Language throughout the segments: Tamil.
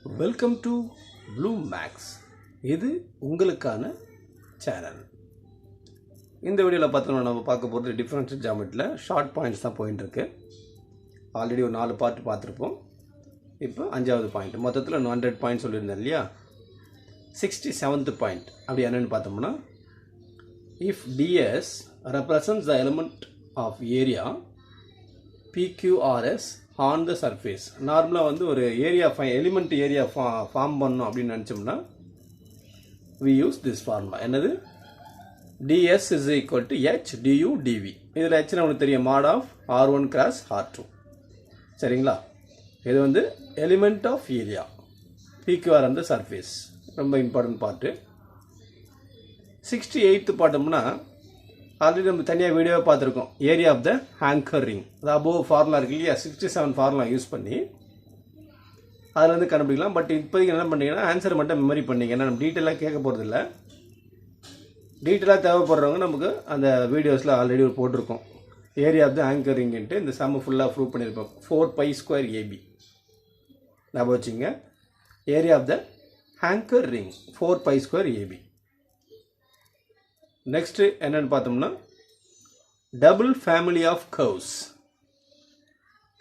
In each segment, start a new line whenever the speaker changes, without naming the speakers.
Welcome to blue maths. இது உங்களுக்கான சேனல். இந்த வீடியோவில் பார்த்தோம்னா நம்ம பார்க்க போகிறது டிஃப்ரென்ஷியல் ஜியோமெட்ரியில் ஷார்ட் பாயிண்ட்ஸ் தான் போயின்னு இருக்கு. ஆல்ரெடி ஒரு 4 பார்ட் பார்த்துருப்போம். இப்போ 5வது பாயிண்ட். மொத்தத்தில் 100 பாயிண்ட் சொல்லியிருந்தேன் இல்லையா? 67th பாயிண்ட் அப்படி என்னென்னு பார்த்தோம்னா, if d s represents the element of area PQRS on the surface. நார்மலாக வந்து ஒரு ஏரியா எலிமெண்ட் ஏரியா ஃபார்ம் பண்ணணும் அப்படின்னு நினச்சோம்னா we use this formula. என்னது? ds is equal to h du dv. இதில் h நம்மளுக்கு தெரியும், mod of r1 cross r2. சரிங்களா? இது வந்து எலிமெண்ட் ஆஃப் ஏரியா PQR அந்த சர்ஃபேஸ். ரொம்ப இம்பார்ட்டன்ட் பார்ட்டு. 68th பார்த்தோம்னா ஆல்ரெடி நம்ம தனியாக வீடியோவை பார்த்துருக்கோம். Area of the anchor ring. அது அபோவ் ஃபார்முலா இருக்கு இல்லையா? 67 ஃபார்முலா யூஸ் பண்ணி அதில் வந்து கண்டுபிடிக்கலாம். பட் இப்போதைக்கு என்ன பண்ணிங்கன்னா ஆன்சர் மட்டும் மெமரி பண்ணிங்க. ஏன்னா நம்ம டீட்டெயிலாக கேட்க போகிறது இல்லை. டீட்டெயிலாக தேவைப்படுறவங்க நமக்கு அந்த வீடியோஸில் ஆல்ரெடி ஒரு போட்டிருக்கோம். ஏரியா ஆஃப் த ஆங்கர் ரிங்ன்ட்டு இந்த சம்மு ஃபுல்லாக ப்ரூவ் பண்ணியிருப்போம். 4π² AB ஞாபகம் வச்சுங்க. Area of the anchor ring 4π² AB. Next என்னென்னு பார்த்தோம்னா, double family of curves.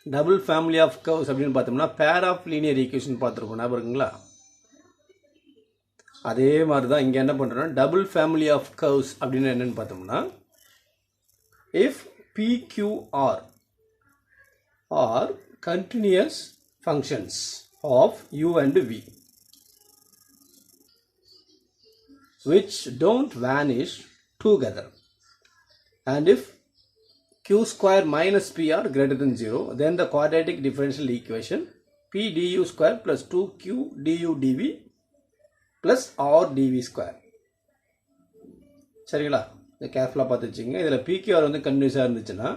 Double family of curves அப்படின்னு பார்த்தோம்னா பேர் ஆஃப் லீனியர் ஈக்குவேஷன் பார்த்துருக்கோம். ஞாபகம் இருக்குங்களா? அதே மாதிரி தான் இங்கே என்ன பண்ணுறோன்னா, டபுள் ஃபேமிலி ஆஃப் கர்வ்ஸ் அப்படின்னு என்னென்னு பார்த்தோம்னா, if PQR are continuous functions of U and V which don't vanish together, and if q square minus p are greater than 0, then the quadratic differential equation p du square plus 2q du dv plus r dv square. சரிங்களா? இதை கேர்ஃபுல்லாக பார்த்து வச்சுங்க. இதில் PQR வந்து கன்டினியூஸாக இருந்துச்சுன்னா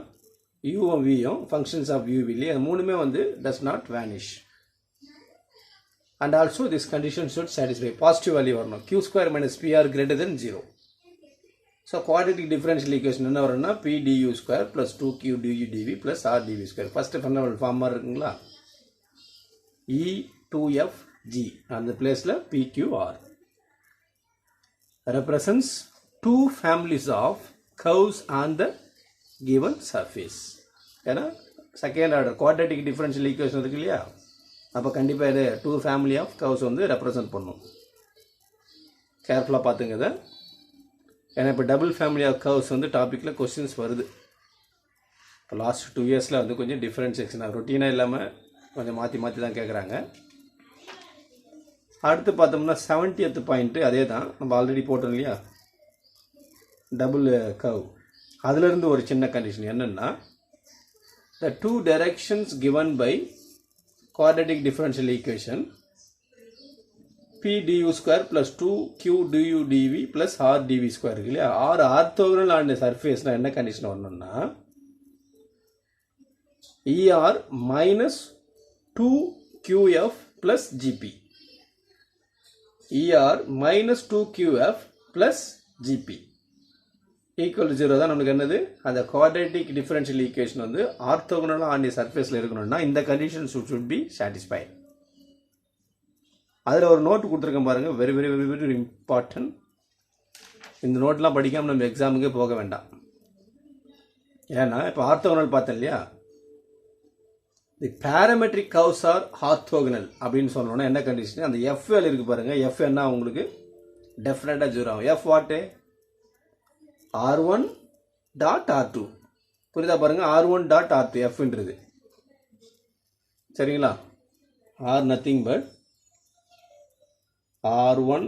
யூவும் வியும் ஃபங்க்ஷன்ஸ் ஆஃப் யூ வில்லையே அது மூணுமே வந்து does not vanish. And also this condition should satisfy. Positive value வரணும். q square minus p are greater than 0. So quadratic differential equation என்ன வரும்னா p du square plus 2q du dv plus r dv square. First fundamental form மாதிரி இருக்குங்களா? E2fg அந்த பிளேஸில் PQR represents two families of curves on the given surface. ஏன்னா second order quadratic differential equation இருக்கு இல்லையா? அப்போ கண்டிப்பாக இது 2 ஃபேமிலி ஆஃப் கர்வ்ஸ் வந்து ரெப்ரசன்ட் பண்ணும். கேர்ஃபுல்லாக பார்த்துங்க இதை. ஏன்னா இப்போ டபுள் ஃபேமிலி ஆஃப் கர்வ்ஸ் வந்து டாப்பிக்கில் கொஸ்டின்ஸ் வருது. இப்போ லாஸ்ட் 2 இயர்ஸில் வந்து கொஞ்சம் டிஃப்ரென்ஷியேஷன் ரொட்டீனாக இல்லாமல் கொஞ்சம் மாற்றி தான் கேட்குறாங்க. அடுத்து பார்த்தோம்னா 70th பாயிண்ட்டு அதே தான் நம்ம ஆல்ரெடி போட்டோம் இல்லையா? Double curve. அதிலிருந்து ஒரு சின்ன கண்டிஷன் என்னென்னா, த 2 directions given by quadratic differential equation p du square plus 2q du dv plus r dv square இருக்கு இல்லையா? r ஆர்த்தோகனல் ஆன சர்ஃபேஸ்னால் என்ன கண்டிஷன் வரணும்னா, er minus 2qf plus gp. er minus 2qf plus gp equal to 0 தான் நமக்கு என்னது? அந்த குவாட்ரேட்டிக் டிஃபரன்ஷியல் ஈக்குவேஷன் வந்து ஆர்த்தோகனலாக ஆண்டிய சர்ஃபேஸில் இருக்கணும்னா இந்த கண்டிஷன் should be satisfied. அதில் ஒரு நோட் கொடுத்துருக்கேன் பாருங்கள். Very very very very important. இந்த நோட்லாம் படிக்காமல் நம்ம எக்ஸாமுக்கே போக வேண்டாம். ஏன்னா இப்போ ஆர்த்தோகனல் பார்த்தேன் இல்லையா? தி பேராமெட்ரிக் கர்வ்ஸ் ஆர் ஆர்த்தோகனல் அப்படின்னு சொன்னோன்னா என்ன கண்டிஷன்? அந்த எஃப் வேல்யூ இருக்குது பாருங்கள். எஃப் என்ன உங்களுக்கு டெஃபினட்டாக 0 ஆகும். எஃப் வாட்டு? r1 dot r2. புரியுதா பாருங்க? r1 dot r2 fன்றது. சரிங்களா? r nothing but r1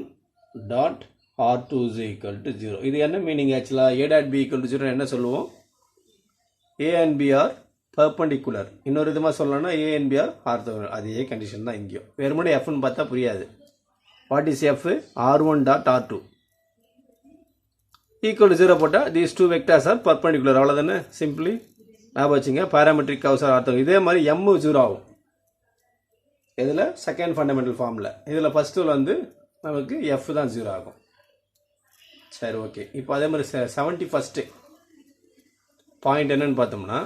dot r2 is equal to 0. இது என்ன மீனிங்? ஆக்சுவலாக a dot b equal to 0 என்ன சொல்லுவோம்? a and b are perpendicular. இன்னொரு விதமாக சொல்லணும்னா a and b are orthogonal. அதே கண்டிஷன் தான் இங்கேயும். வெறுமனே fன்னு பார்த்தா புரியாது. What is f? r1 dot r2 equal to 0 போட்டால் these two vectors are perpendicular. அவ்வளோதானே? சிம்பிளி ஞாபகம் வச்சுங்க. Parametric curves are orthogonal. இதே மாதிரி m 0 ஆகும். இதில் செகண்ட் ஃபண்டமெண்டல் ஃபார்மில். இதில் ஃபஸ்ட்டு வந்து நமக்கு f தான் 0 ஆகும். சரி, ஓகே. இப்போ அதே மாதிரி 71st பாயிண்ட் என்னன்னு பார்த்தோம்னா,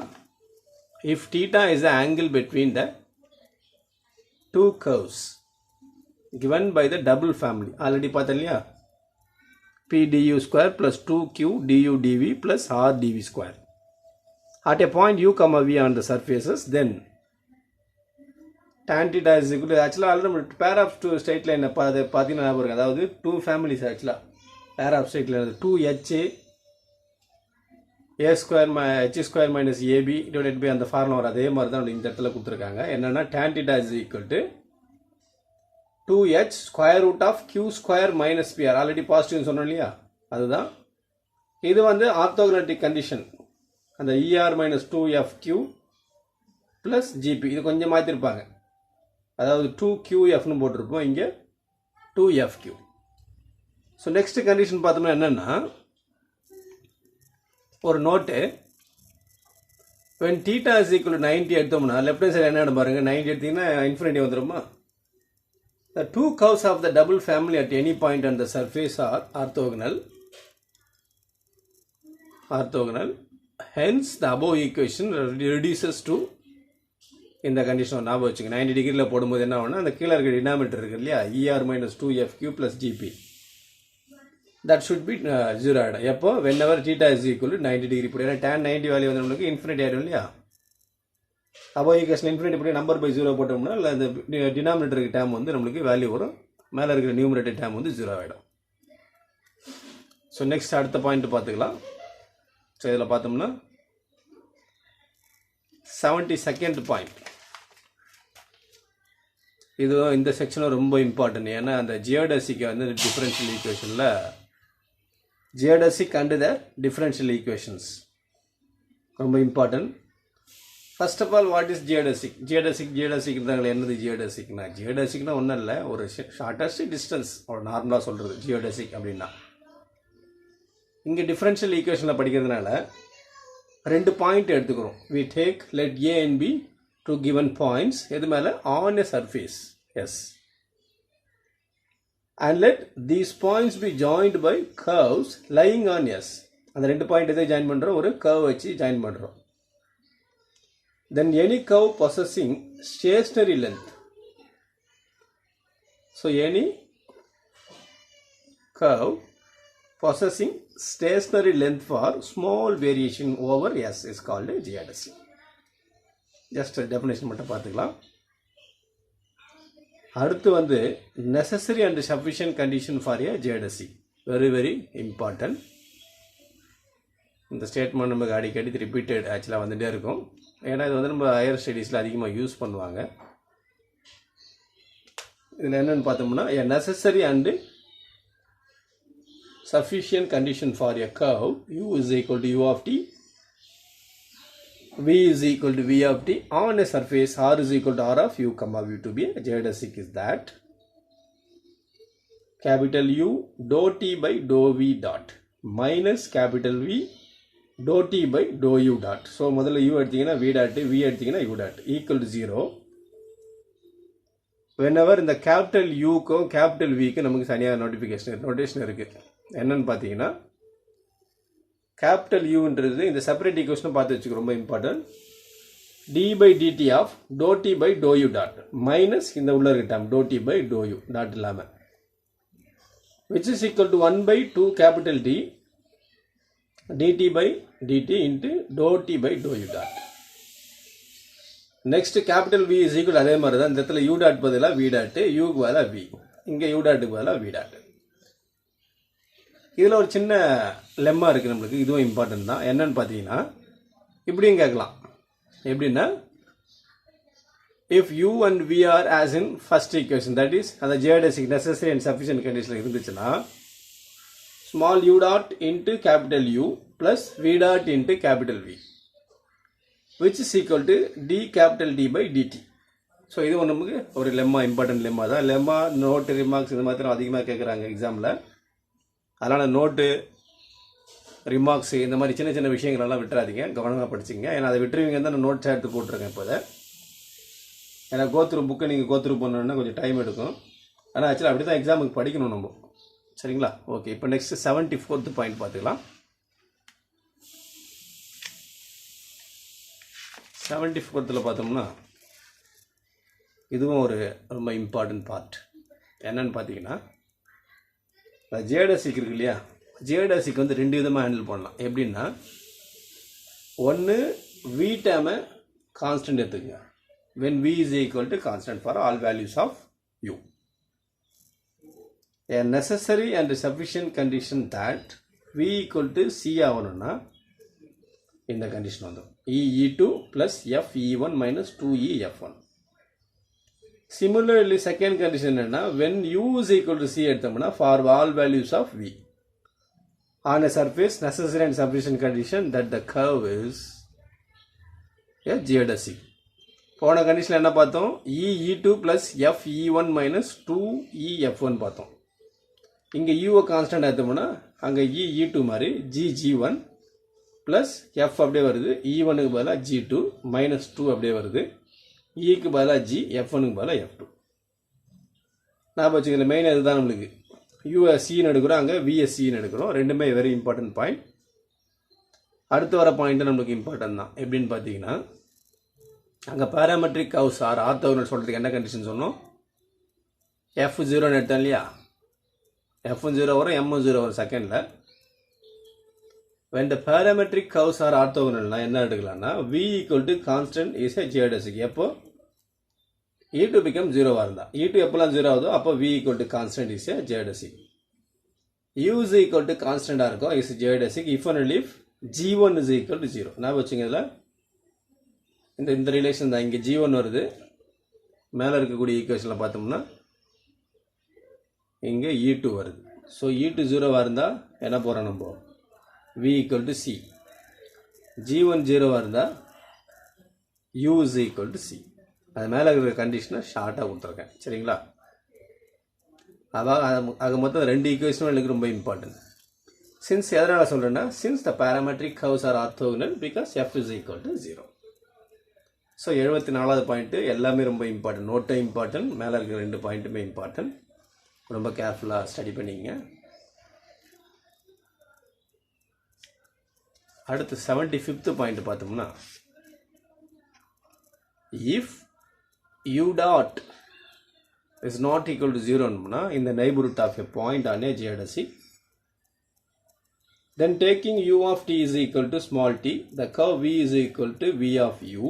if theta is the angle between the two curves given by the double family. Already பார்த்தோம் இல்லையா, p du square plus 2q du dv plus r dv square. At a point u comma v on the surfaces, then tan theta is equal to, actually already நம்ம pair of two straight line பார்த்தீங்கன்னா ஞாபகம் இருக்கு. அதாவது two families actually pair of straight line 2h a square h square minus ab divided by அந்த ஃபார்முலா வர அதே மாதிரி தான் இந்த இடத்துல கொடுத்துருக்காங்க. என்னன்னா tan theta is equal to 2h square root of q square minus pr. Already positive சொன்னோம் இல்லையா, அதுதான் இது வந்து ஆர்த்தோகனலிக் கண்டிஷன். அந்த er minus 2fq plus gp இது கொஞ்சம் மாற்றிருப்பாங்க. அதாவது 2qfனு போட்டிருப்போம், இங்கே 2fq. ஸோ நெக்ஸ்ட் கண்டிஷன் பார்த்தோம்னா என்னென்னா, ஒரு note when theta is equal to 90 எடுத்தோம்னா லெஃப்ட் ஹேண்ட் சைடு என்ன பாருங்க, 90 எடுத்தீங்கன்னா இன்ஃபினிட்டி வந்துடுமா. The two curves of the double family at any point on the surface are orthogonal. Hence the above equation reduces to, இந்த கண்டிஷன் ஞாபகம் வச்சுங்க, 90 டிகிரியில் போடும்போது என்ன ஆகும்னா அந்த கீழே இருக்க டினாமினேட்டர் இருக்கு இல்லையா, er minus 2fq plus gp, that should be 0 ஆகிடும். எப்போ whenever theta is equal to 90 degree போடும். ஏன்னா tan 90 வேல்யூ வந்து நம்மளுக்கு இன்ஃபினிட்டி ஆகிடும் இல்லையா. அப்போ ஈக்குவேஷன் இன்ஃபினிட்டி போட்டு நம்பர் பை 0 போட்டோம்னா இல்லை அந்த டினாமினேட்டருக்கு டேம் வந்து நம்மளுக்கு வேல்யூ வரும், மேலே இருக்கிற நியூமரேட்டர் டேம் வந்து 0 ஆகிடும். ஸோ நெக்ஸ்ட் அடுத்த பாயிண்ட் பார்த்துக்கலாம். ஸோ இதில் பார்த்தோம்னா 72nd பாயிண்ட், இதுவும் இந்த செக்ஷனும் ரொம்ப இம்பார்ட்டன்ட். ஏன்னா அந்த ஜியோடசிக்கு வந்து டிஃபரன்ஷியல் ஈக்குவேஷனில் geodesic and the differential equations ரொம்ப important. First of all what is geodesic? Geodesic இருந்தாங்களே, என்னது ஜியோடசிக்னா? ஜியோடசிக்னா ஒன்றும் இல்லை, ஒரு ஷார்ட்டஸ்ட் டிஸ்டன்ஸ் ஒரு நார்மலாக சொல்கிறது ஜியோடசிக் அப்படின்னா. இங்கே டிஃபரன்ஷியல் ஈக்குவேஷனில் படிக்கிறதுனால 2 பாயிண்ட் எடுத்துக்கிறோம். we take let a and b two given points எது மேலே on a surface s, and let these points be joined by curves lying on s. அந்த 2 பாயிண்ட் எதை ஜாயின் பண்ணுறோம், ஒரு கர்வ் வச்சு ஜாயின் பண்ணுறோம். then any curve possessing stationary length, so any curve possessing stationary length for small variation over s is called a geodesy. just definition மட்டும் பார்த்துக்கலாம். அடுத்து வந்து necessary and sufficient condition for a geodesy, very very important. இந்த ஸ்டேட்மெண்ட் நமக்கு அடிக்கடி ரிப்பீட்டட் ஆக்சுவலாக வந்துகிட்டே இருக்கும். ஏன்னா இது வந்து நம்ம ஹையர் ஸ்டடீஸில் அதிகமாக யூஸ் பண்ணுவாங்க. இதில் என்னென்னு பார்த்தோம்னா, a necessary and sufficient condition for a curve u is equal to u of t, v is equal to v of t on a surface r is equal to r of u comma v to be a geodesic is that capital U dou t by dou v dot minus capital V dou t by dou u dot. So முதல்ல u எடுத்தீங்கன்னா v dot, v எடுத்தீங்கன்னா u dot equal to 0 whenever இந்த capital U க்கும் capital V க்கு நமக்கு தனியாக நோட்டேஷன் இருக்குது. என்னன்னு பார்த்தீங்கன்னா, கேபிட்டல் யூன்றது இந்த செப்பரேட் ஈக்குவேஷனை பார்த்து வச்சுக்க, ரொம்ப important. D by dt of do t by do u dot minus இந்த உள்ள இருக்க டேம் do t by do u dot இல்லாமல், which is equal to 1 by 2 capital T dt by dt into dou t by dou u dot. Next capital V is equal, அதே மாதிரி தான் இந்த இடத்துல u டாட் பதிலாக v டாட், யூக்கு பதிலாக v, இங்கே u டாட்டுக்கு பதிலாக v டாட். இதில் ஒரு சின்ன லெம்மா இருக்குது நம்மளுக்கு, இதுவும் இம்பார்ட்டன்ட் தான். என்னன்னு பார்த்தீங்கன்னா, இப்படியும் கேட்கலாம். எப்படின்னா, if u and v are as in first equation, that is அந்த geodesic necessary and sufficient condition இருந்துச்சுன்னா, small u dot into capital U plus v dot into capital V, which is equal to d capital D by dt. So இது நமக்கு ஒரு லெம்மா, இம்பார்ட்டன்ட் லெம்மா தான். லெம்மா, நோட்டு, ரிமார்க்ஸ் இது மாதிரி அதிகமாக கேட்குறாங்க எக்ஸாமில். அதனால் நோட்டு, ரிமார்க்ஸு இந்த மாதிரி சின்ன சின்ன விஷயங்களெல்லாம் விட்டுறாதீங்க, கவனமாக படிச்சிங்க. ஏன்னா அதை விட்டுருவீங்க தான் நான் நோட்ஸ் எடுத்து போட்டிருக்கேன் இப்போ. ஏன்னா கோத்ரூ புக்கை நீங்கள் கோத்ரூ பண்ணணுன்னா கொஞ்சம் டைம் எடுக்கும். ஆனால் ஆக்சுவலாக அப்படி தான் எக்ஸாமுக்கு படிக்கணும் நம்ம. சரிங்களா? ஓகே, இப்போ நெக்ஸ்ட் 74th பாயிண்ட் பார்த்துக்கலாம். 74th பார்த்தோம்னா இதுவும் ஒரு ரொம்ப இம்பார்ட்டன்ட் பார்ட். என்னன்னு பார்த்தீங்கன்னா ஜேடசிக் இருக்கு இல்லையா, ஜேடசிக் வந்து ரெண்டு விதமாக ஹேண்டில் பண்ணலாம். எப்படின்னா, ஒன்று வி டேமை கான்ஸ்டன்ட் எடுத்துக்கங்க. when v is equal to constant for all values of u. A necessary and sufficient condition that v equal to c ஆகணும்னா இந்த கண்டிஷன் வந்துடும். e2 plus f e1 minus 2e f1. Similarly, second condition என்னன்னா, when u is equal to c எடுத்தோம்னா for all values of v on a surface, necessary and sufficient condition that the curve is a geodesic. போன கண்டிஷனில் என்ன பார்த்தோம், e2 plus f e1 minus 2e f1 பார்த்தோம். இங்கே யூவை கான்ஸ்டன்ட் எடுத்தோம்னா அங்கே e2 மாதிரி g1 plus f அப்படியே வருது, e1க்கு பதிலாக g2 minus 2 அப்படியே வருது, க்கு பதிலாக g, f1க்கு பதிலாக f2. நான் வச்சுக்கல மெயின் இதுதான் நம்மளுக்கு யூஎஸ்சின்னு எடுக்கிறோம், அங்கே விஎஸ்சின்னு எடுக்கிறோம். ரெண்டுமே வெரி இம்பார்ட்டன்ட் பாயிண்ட். அடுத்து வர பாயிண்ட்டு நம்மளுக்கு இம்பார்ட்டன்ட் தான். எப்படின்னு பார்த்தீங்கன்னா, அங்கே பேராமெட்ரிக் கர்வ்ஸ் ஆர் ஆர்த்தோகனல் சொல்கிறதுக்கு என்ன கண்டிஷன் சொன்னோம், f0ன்னு எடுத்தோம் இல்லையா, f0 வரும் m0 வரும் செகண்டில். when the parametric curves are orthogonal என்ன எடுக்கலாம்னா, v equal to constant is a geodesic. எப்போ e2 become 0 இருந்தா, e2 எப்போலாம் 0 ஆகுதோ அப்போ v equal to constant is a geodesic. u is equal to constant இருக்கும் is geodesic if and only if g1 is equal to 0. நான் வச்சுங்க இதில் இந்த ரிலேஷன் தான். இங்கே g1 வருது, மேலே இருக்கக்கூடிய ஈக்குவேஷனில் பார்த்தோம்னா இங்கே e2 வருது. ஸோ e2 0 இருந்தால் என்ன போகிறோம் நம்ம, v equal to c. g1 0 இருந்தால் u is equal to c. அது மேலே இருக்கிற கண்டிஷனை ஷார்ட்டாக கொடுத்துருக்கேன். சரிங்களா, அதான் அது மொத்தம் ரெண்டு ஈக்குவேஷனும் எனக்கு ரொம்ப இம்பார்ட்டன்ட். சின்ஸ் எதனால் சொல்கிறேன்னா, since the parametric curves are orthogonal because f is equal to 0. So 74வது பாயிண்ட்டு எல்லாமே ரொம்ப இம்பார்ட்டன்ட். நோட்டும் இம்பார்ட்டன்ட், மேலே இருக்கிற ரெண்டு பாயிண்ட்டுமே இம்பார்ட்டன்ட். ரொம்ப கேர்ஃபுல்லாக ஸ்டடி பண்ணிங்க. அடுத்து 75th பாயிண்ட் பார்த்தோம்னா, if u dot is not equal to 0 in the neighborhood of a point on a geodesic, then taking u of t is equal to small t, the curve v is equal to v of u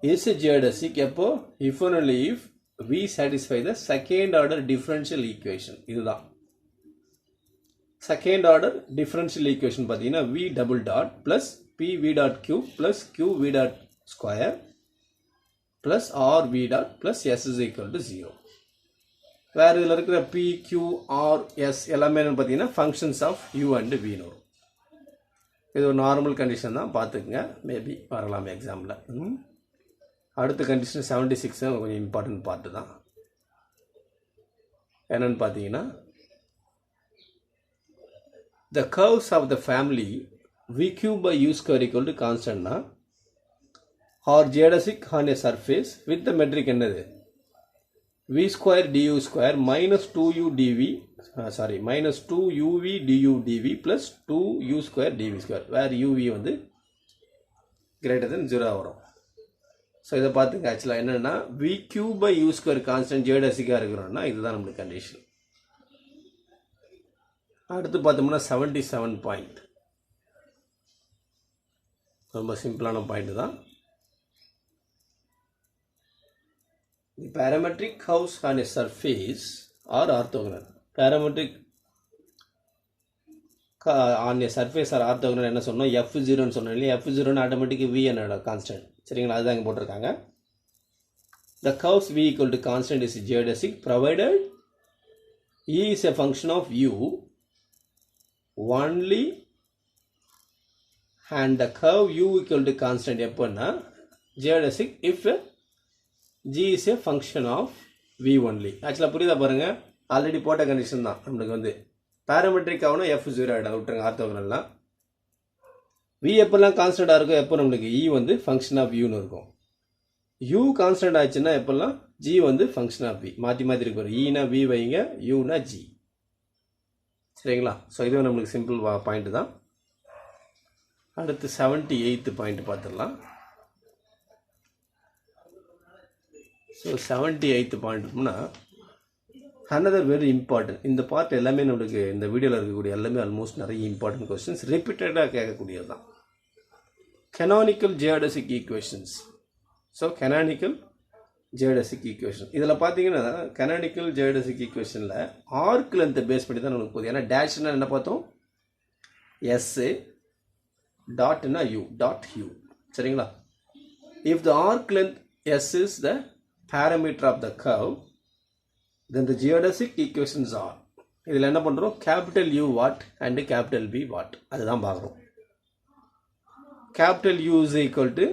is a geodesic. எப்போ, if and only if v satisfy the second order differential equation. இதுதான் second order differential equation. பார்த்தீங்கன்னா v double dot plus p v dot q plus q v dot square plus r v dot plus s is equal to 0. வேறு இதில் இருக்கிற p q r s எல்லாமே பார்த்தீங்கன்னா ஃபங்க்ஷன்ஸ் ஆஃப் u அண்ட் vன்னு வரும். இது ஒரு நார்மல் கண்டிஷன் தான், பார்த்துக்குங்க, மேபி வரலாம் எக்ஸாமில். அடுத்த கண்டிஷன் 76 கொஞ்சம் இம்பார்ட்டன்ட் பார்ட்டு தான். என்னன்னு பார்த்தீங்கன்னா, the curves of the family v cube by u square equal to constant na or geodesic on a surface with the metric என்னது, v square du square minus 2u dv minus 2uv du dv plus 2u square dv square, where uv வந்து greater than 0 வரும். ஸோ இதை பார்த்துங்க. ஆக்சுவலாக என்னென்னா, v cube by u square constant ஜியோடெசிக்காக இருக்கிறோம்னா இதுதான் நம்மளுக்கு கண்டிஷன். அடுத்து பார்த்தோம்னா 77 பாயிண்ட், ரொம்ப சிம்பிளான பாயிண்ட் தான். The parametric curves on a surface are orthogonal. Parametric on a surface are orthogonal என்ன சொன்னோம், f0ன்னு சொன்னோம் இல்லையா, f0ன்னு ஆட்டோமேட்டிக் v என்னோட கான்ஸ்டன்ட். சரிங்களா, அதுதான் இங்கே போட்டிருக்காங்க. The curves v equal to constant is geodesic provided e is a function of u only and the curve u equal to constant எப்போன்னா geodesic if g is a function of v only. ஆக்சுவலாக புரியுதா பாருங்கள், ஆல்ரெடி போட்ட கண்டிஷன் தான். நம்மளுக்கு வந்து பேராமெட்ரிக் ஆகணும் f0 ஆகிடும், விட்டுருங்க ஆர்த்தோகனல்னா. v எப்போல்லாம் கான்ஸ்டண்ட்டாக இருக்கும், எப்போ நம்மளுக்கு e வந்து ஃபங்க்ஷன் ஆஃப் யூன்னு இருக்கும். u கான்ஸ்டன்ட் ஆச்சுன்னா எப்போல்லாம் g வந்து ஃபங்க்ஷன் ஆஃப் v, மாற்றி மாற்றி இருக்கு. ஈனா v வைங்க, யூனா g. சரிங்களா, ஸோ இதுவும் நம்மளுக்கு சிம்பிள் பாயிண்ட் தான். அடுத்து 78th பாயிண்ட் பார்த்துடலாம். So 78th பாயிண்ட்னா, another very important இந்த பார்ட் எல்லாமே நம்மளுக்கு இந்த வீடியோவில் இருக்கக்கூடிய எல்லாமே ஆல்மோஸ்ட் நிறைய இம்பார்ட்டன்ட் கொஸ்டின்ஸ் ரிப்பீட்டடாக கேட்கக்கூடியது தான். canonical geodesic equations. So canonical geodesic equation இதில் பார்த்தீங்கன்னா canonical geodesic equationல ஆர்க் லென்த்தை பேஸ் பண்ணி தான் நமக்கு போகுது. ஏன்னா டேஷ்னா என்ன பார்த்தோம், எஸ் டாட்னா யூ டாட் யூ. சரிங்களா? If the arc length s is the parameter of the curve, then the geodesic equations are. இதில் என்ன பண்ணுறோம், capital U what and capital B what அதுதான் பார்க்குறோம். Capital U is equal to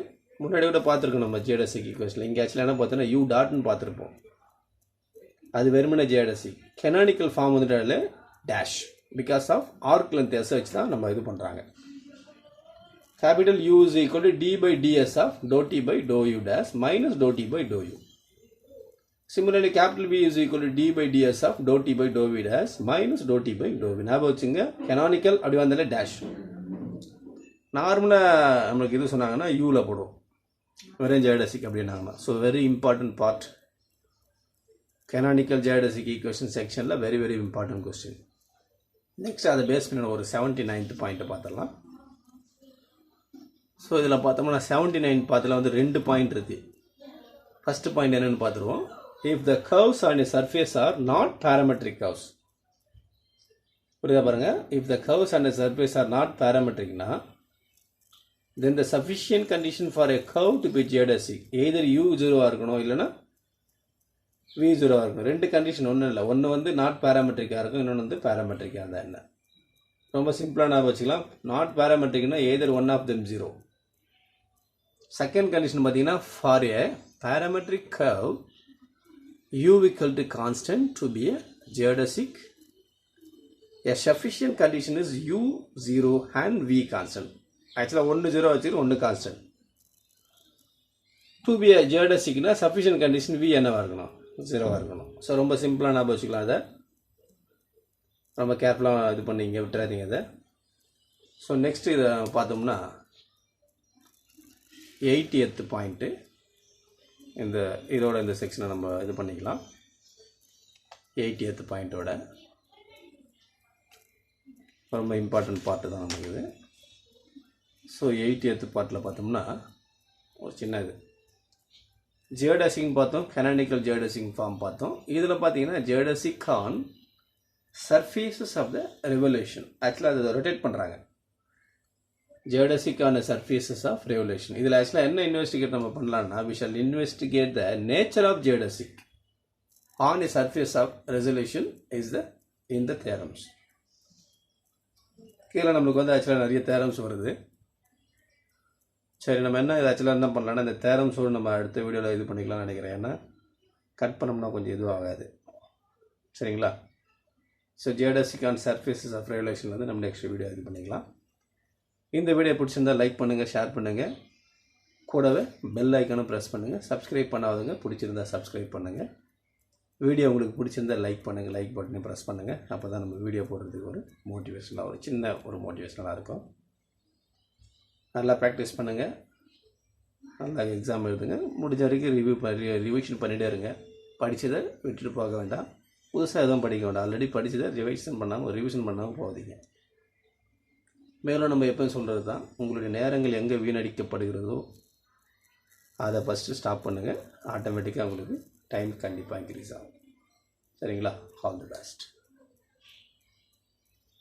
முன்னாடி கூட பார்த்துருக்கோம் நம்ம ஜியோடெசிக் ஈக்குவேஷனில். இங்கே ஆக்சுவலாக என்ன பார்த்தோன்னா U டாட்னு பார்த்துருப்போம், அது வெறுமனே ஜியோடெசிக். கெனானிக்கல் ஃபார்ம் வந்துட்டாலே dash because of arc length s வச்சு தான் நம்ம இது பண்ணுறாங்க. Capital U is equal to d by ds of dou t by dou u dash minus dou t by dou u. Similarly, capital V is equal to d by ds of dou t by dou v dash minus dou t by dou v. ஞாபகம் வச்சுங்க, canonical அப்படி வந்தாலே டேஷ். நார்மலாக நம்மளுக்கு இது சொன்னாங்கன்னா யூவில் போடுவோம், வெறும் ஜியோடெசிக் அப்படின்னாங்கன்னா. So very important part canonical geodesic equation செக்ஷனில் very very important question. Next அதை பேஸ் பண்ணி ஒரு 79th பாயிண்ட்டை பார்த்துடலாம். ஸோ இதில் பார்த்தோம்னா 79 பார்த்துல வந்து 2 பாயிண்ட் இருக்குது. ஃபஸ்ட்டு பாயிண்ட் என்னென்னு பார்த்துருவோம். If the curves on a surface are not parametric curves. புரியுதா பாருங்க, if the curves on a surface are not பேராமெட்ரிக்னா then the sufficient condition for a curve to be geodesic either u 0 இருக்கணும் இல்லைன்னா v 0 இருக்கணும். ரெண்டு கண்டிஷன் ஒன்றும் இல்லை, ஒன்று வந்து நாட் பேராமெட்ரிக்காக இருக்கும், இன்னொன்று வந்து பேராமெட்ரிக்காக இருந்தால் என்ன. ரொம்ப சிம்பிளாக நான் வச்சுக்கலாம். நாட் பேராமெட்ரிக்னா either one of them 0. Second condition பார்த்தீங்கன்னா for a parametric curve u equal to constant to be a geodesic, a sufficient condition is u 0 and v constant. Actually 1 0 வச்சுக்கிட்டு 1 constant. to be a geodesic na sufficient condition v என்னவா இருக்கணும், 0 இருக்கணும். ஸோ ரொம்ப சிம்பிளாக நான் வச்சுக்கலாம். அதை ரொம்ப கேர்ஃபுல்லாக இது பண்ணிங்க, விட்டுறாதீங்க அதை. ஸோ நெக்ஸ்ட் இதை பார்த்தோம்னா 80th பாயிண்ட்டு. இந்த இதோட இந்த செக்ஷனை நம்ம இது பண்ணிக்கலாம். 80th பாயிண்ட்டோட ரொம்ப இம்பார்ட்டன்ட் பார்ட்டு தான் நமக்கு இது. ஸோ 80th பார்ட்டில் பார்த்தோம்னா ஒரு சின்ன இது ஜியோடெசிக்னு பார்த்தோம், canonical geodesic ஃபார்ம் பார்த்தோம். இதில் பார்த்தீங்கன்னா geodesic on surfaces of the revolution. ஆக்சுவலாக அதை ரொட்டேட் பண்ணுறாங்க. geodesic on the surfaces of revolution. இதில் ஆக்சுவலாக என்ன இன்வெஸ்டிகேட் நம்ம பண்ணலாம்னா, we shall investigate the nature of geodesic on the surface of resolution is the in the theorems. கீழே நம்மளுக்கு வந்து ஆக்சுவலாக நிறைய தேரம்ஸ் வருது. சரி, நம்ம என்ன இது ஆக்சுவலாக என்ன பண்ணலாம்னா இந்த தேரம்ஸோடு நம்ம அடுத்த வீடியோவில் இது பண்ணிக்கலாம்னு நினைக்கிறேன். ஏன்னா கட் பண்ணோம்னா கொஞ்சம் இதுவும் ஆகாது. சரிங்களா? So geodesic on surfaces of revolution வந்து நம்ம நெக்ஸ்ட் வீடியோ இது பண்ணிக்கலாம். இந்த வீடியோ பிடிச்சிருந்தால் லைக் பண்ணுங்கள், ஷேர் பண்ணுங்கள், கூடவே பெல் ஐக்கானும் ப்ரெஸ் பண்ணுங்கள். சப்ஸ்கிரைப் பண்ணாதவங்க பிடிச்சிருந்தா சப்ஸ்கிரைப் பண்ணுங்கள். வீடியோ உங்களுக்கு பிடிச்சிருந்தால் லைக் பண்ணுங்கள், லைக் பட்டனை ப்ரெஸ் பண்ணுங்கள். அப்போ தான் நம்ம வீடியோ போடுறதுக்கு ஒரு மோட்டிவேஷனாக ஒரு சின்ன ஒரு மோட்டிவேஷனாக இருக்கும். நல்லா ப்ராக்டிஸ் பண்ணுங்கள், நல்லா எக்ஸாம் எழுதுங்க. முடிஞ்ச வரைக்கும் ரிவிஷன் பண்ணிகிட்டே இருங்க. படித்ததை விட்டுட்டு போக வேண்டாம், புதுசாக எதுவும் படிக்க வேண்டாம். ஆல்ரெடி படித்ததை ரிவிஷன் பண்ணாமல் போகாதீங்க. மேலும் நம்ம எப்போ சொல்கிறது தான், உங்களுடைய நேரங்கள் எங்கே வீணடிக்கப்படுகிறதோ அதை ஃபஸ்ட்டு ஸ்டாப் பண்ணுங்கள். ஆட்டோமேட்டிக்காக உங்களுக்கு டைம் கண்டிப்பாக இன்க்ரீஸ் ஆகும். சரிங்களா? All the best.